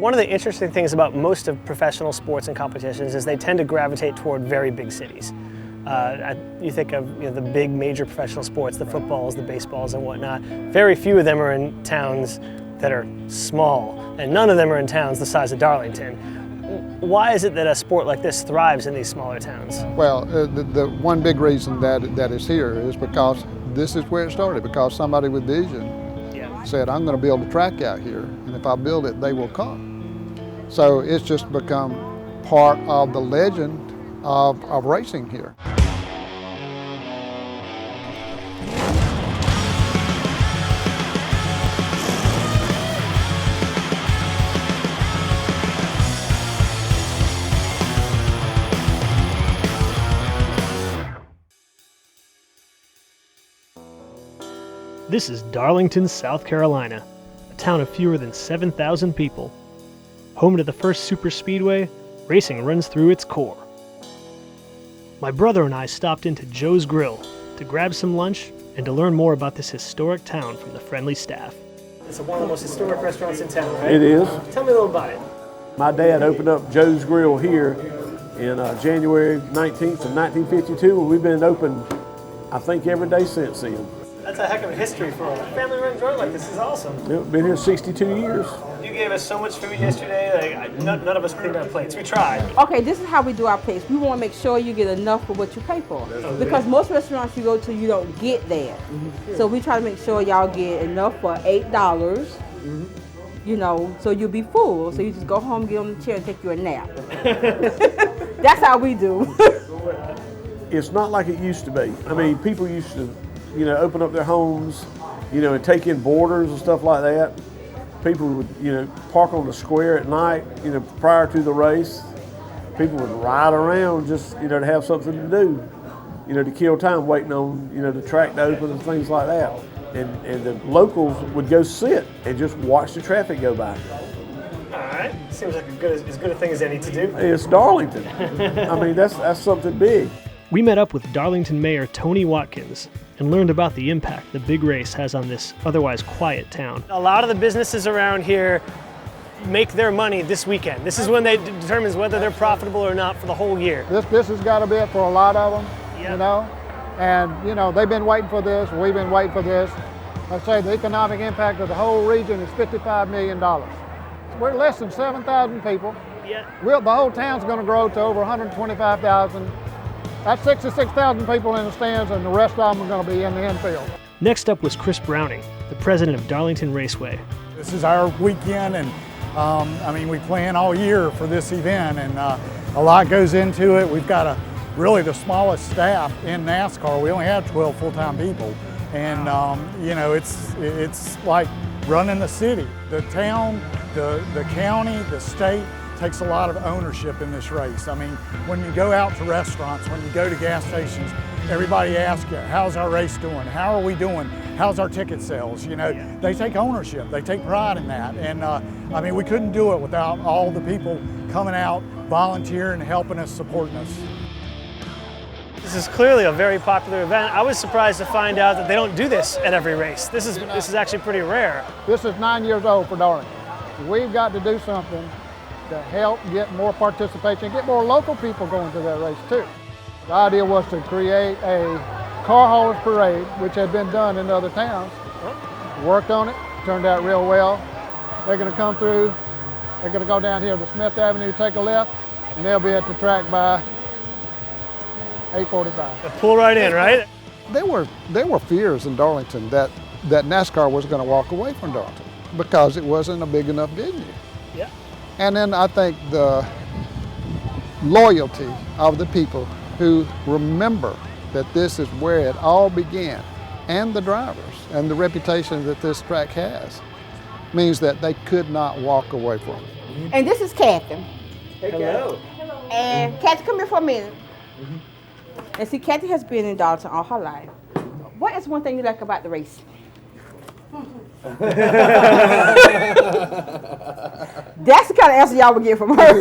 One of the interesting things about most of professional sports and competitions is they tend to gravitate toward very big cities. You think of the big major professional sports, the footballs, the baseballs and whatnot. Very few of them are in towns that are small, and none of them are in towns the size of Darlington. Why is it that a sport like this thrives in these smaller towns? Well, the one big reason that it's here is because this is where it started, because somebody with vision said, I'm going to build a track out here, and if I build it, they will come. So it's just become part of the legend of racing here. This is Darlington, South Carolina, a town of fewer than 7,000 people. Home to the first superspeedway, racing runs through its core. My brother and I stopped into Joe's Grill to grab some lunch and to learn more about this historic town from the friendly staff. It's one of the most historic restaurants in town, right? It is. Tell me a little about it. My dad opened up Joe's Grill here in January 19th of 1952, and we've been open, I think, every day since then. That's a heck of a history for a family-run joint like this. Is awesome. Yep, been here 62 years. You gave us so much food yesterday, like none of us cleaned our plates. We tried. Okay, this is how we do our plates. We want to make sure you get enough for what you pay for. Because most restaurants you go to, you don't get that. So we try to make sure y'all get enough for $8, so you'll be full. So you just go home, get on the chair, and take you a nap. That's how we do. It's not like it used to be. I mean, people used to open up their homes, and take in boarders and stuff like that. People would, park on the square at night, prior to the race. People would ride around just, to have something to do, to kill time waiting on, the track to open and things like that. And the locals would go sit and just watch the traffic go by. All right, seems like as good a thing as any to do. It's Darlington. I mean, that's something big. We met up with Darlington Mayor Tony Watkins and learned about the impact the big race has on this otherwise quiet town. A lot of the businesses around here make their money this weekend. This is when they determines whether they're profitable or not for the whole year. This has got to be it for a lot of them, and they've been waiting for this, we've been waiting for this. I'd say the economic impact of the whole region is $55 million. We're less than 7,000 people. Yeah. The whole town's going to grow to over 125,000. That's 66,000 people in the stands, and the rest of them are going to be in the infield. Next up was Chris Browning, the president of Darlington Raceway. This is our weekend, and we plan all year for this event, and a lot goes into it. We've got really the smallest staff in NASCAR. We only have 12 full-time people, and it's like running the city. The town, the county, the state takes a lot of ownership in this race. I mean, when you go out to restaurants, when you go to gas stations, everybody asks you, how's our race doing? How are we doing? How's our ticket sales? They take ownership, they take pride in that. And we couldn't do it without all the people coming out, volunteering, helping us, supporting us. This is clearly a very popular event. I was surprised to find out that they don't do this at every race. This is actually pretty rare. This is 9 years old for Darlington. We've got to do something to help get more participation, get more local people going to that race too. The idea was to create a car haulers parade, which had been done in other towns. Worked on it, turned out real well. They're going to come through, they're going to go down here to Smith Avenue, take a left, and they'll be at the track by 8:45. Pull right in, right? There were fears in Darlington that NASCAR was going to walk away from Darlington because it wasn't a big enough venue. Yeah. And then I think the loyalty of the people who remember that this is where it all began, and the drivers, and the reputation that this track has, means that they could not walk away from it. And this is Kathy. Hello. And Kathy, come here for a minute. And see, Kathy has been in Darlington all her life. What is one thing you like about the race? That's the kind of answer y'all would get from her.